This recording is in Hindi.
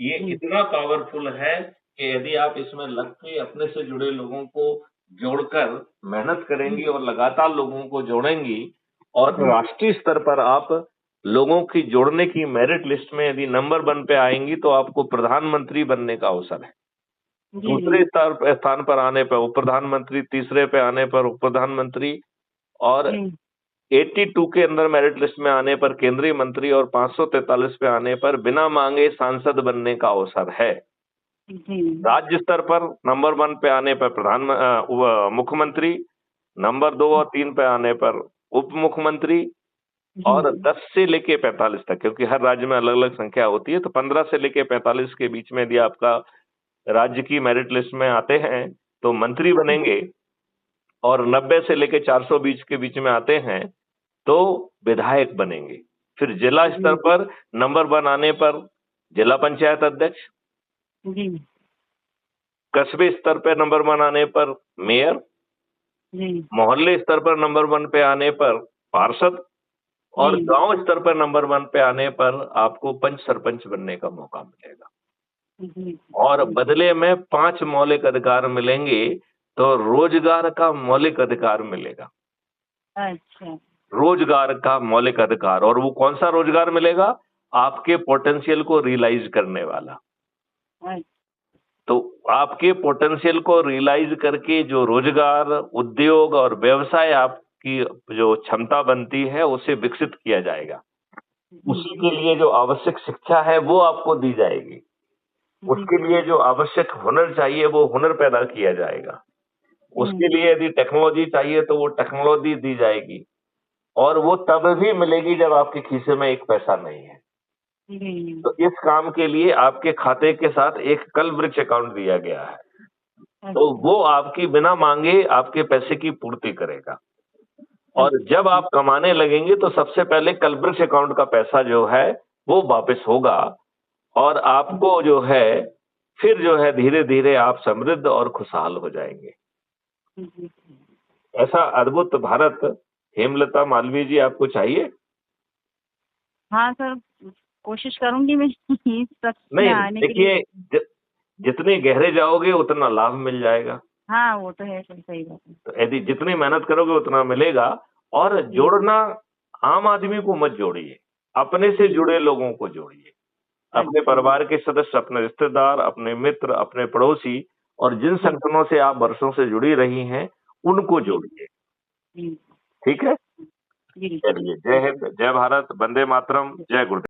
ये इतना पावरफुल है कि यदि आप इसमें लग के अपने से जुड़े लोगों को जोड़कर मेहनत करेंगी और लगातार लोगों को जोड़ेंगी और राष्ट्रीय स्तर पर आप लोगों की जोड़ने की मेरिट लिस्ट में यदि नंबर 1 पे आएंगी तो आपको प्रधानमंत्री बनने का अवसर है। दूसरे स्थान पर आने पर उप प्रधानमंत्री, तीसरे पे आने पर उप प्रधानमंत्री और 82 के अंदर मेरिट लिस्ट में आने पर केंद्रीय मंत्री और 543 पे आने पर बिना मांगे सांसद बनने का अवसर है। राज्य स्तर पर नंबर 1 पे आने पर मुख्यमंत्री, नंबर 2 और 3 पे आने पर उप मुख्यमंत्री और 10 से लेके 45 तक, क्योंकि हर राज्य में अलग अलग संख्या होती है, तो 15 से लेके 45 के बीच में यदि आपका राज्य की मेरिट लिस्ट में आते हैं तो मंत्री बनेंगे और 90 से लेके 420 के बीच में आते हैं तो विधायक बनेंगे। फिर जिला स्तर पर नंबर 1 आने पर जिला पंचायत अध्यक्ष, कस्बे स्तर पर नंबर 1 आने पर मेयर, मोहल्ले स्तर पर नंबर 1 पे आने पर पार्षद और गांव स्तर पर नंबर 1 पे आने पर आपको पंच सरपंच बनने का मौका मिलेगा। और बदले में 5 मौलिक अधिकार मिलेंगे, तो रोजगार का मौलिक अधिकार मिलेगा। अच्छा। रोजगार का मौलिक अधिकार, और वो कौन सा रोजगार मिलेगा? आपके पोटेंशियल को रियलाइज करने वाला। तो आपके पोटेंशियल को रियलाइज करके जो रोजगार, उद्योग और व्यवसाय आपकी जो क्षमता बनती है उसे विकसित किया जाएगा। उसी के लिए जो आवश्यक शिक्षा है वो आपको दी जाएगी। उसके लिए जो आवश्यक हुनर चाहिए वो हुनर पैदा किया जाएगा। उसके लिए यदि टेक्नोलॉजी चाहिए तो वो टेक्नोलॉजी दी जाएगी, और वो तब भी मिलेगी जब आपके खीसे में एक पैसा नहीं है। तो इस काम के लिए आपके खाते के साथ एक कल वृक्ष अकाउंट दिया गया है, तो वो आपकी बिना मांगे आपके पैसे की पूर्ति करेगा। और जब आप कमाने लगेंगे तो सबसे पहले कल वृक्ष अकाउंट का पैसा जो है वो वापस होगा, और आपको जो है फिर जो है धीरे धीरे आप समृद्ध और खुशहाल हो जाएंगे। ऐसा अद्भुत भारत हेमलता मालवीय जी आपको चाहिए? हाँ सर, कोशिश करूंगी मैं इस तक नहीं, आने के लिए। देखिए जितने गहरे जाओगे उतना लाभ मिल जाएगा। हाँ वो तो है सर, सही बात है। तो यदि जितनी मेहनत करोगे उतना मिलेगा। और जोड़ना, आम आदमी को मत जोड़िए, अपने से जुड़े लोगों को जोड़िए। अपने परिवार के सदस्य, अपने रिश्तेदार, अपने मित्र, अपने पड़ोसी और जिन संगठनों से आप वर्षों से जुड़ी रही हैं उनको जोड़िए। ठीक है? चलिए, जय हिंद, जय भारत, वंदे मातरम, जय गुरुदेव।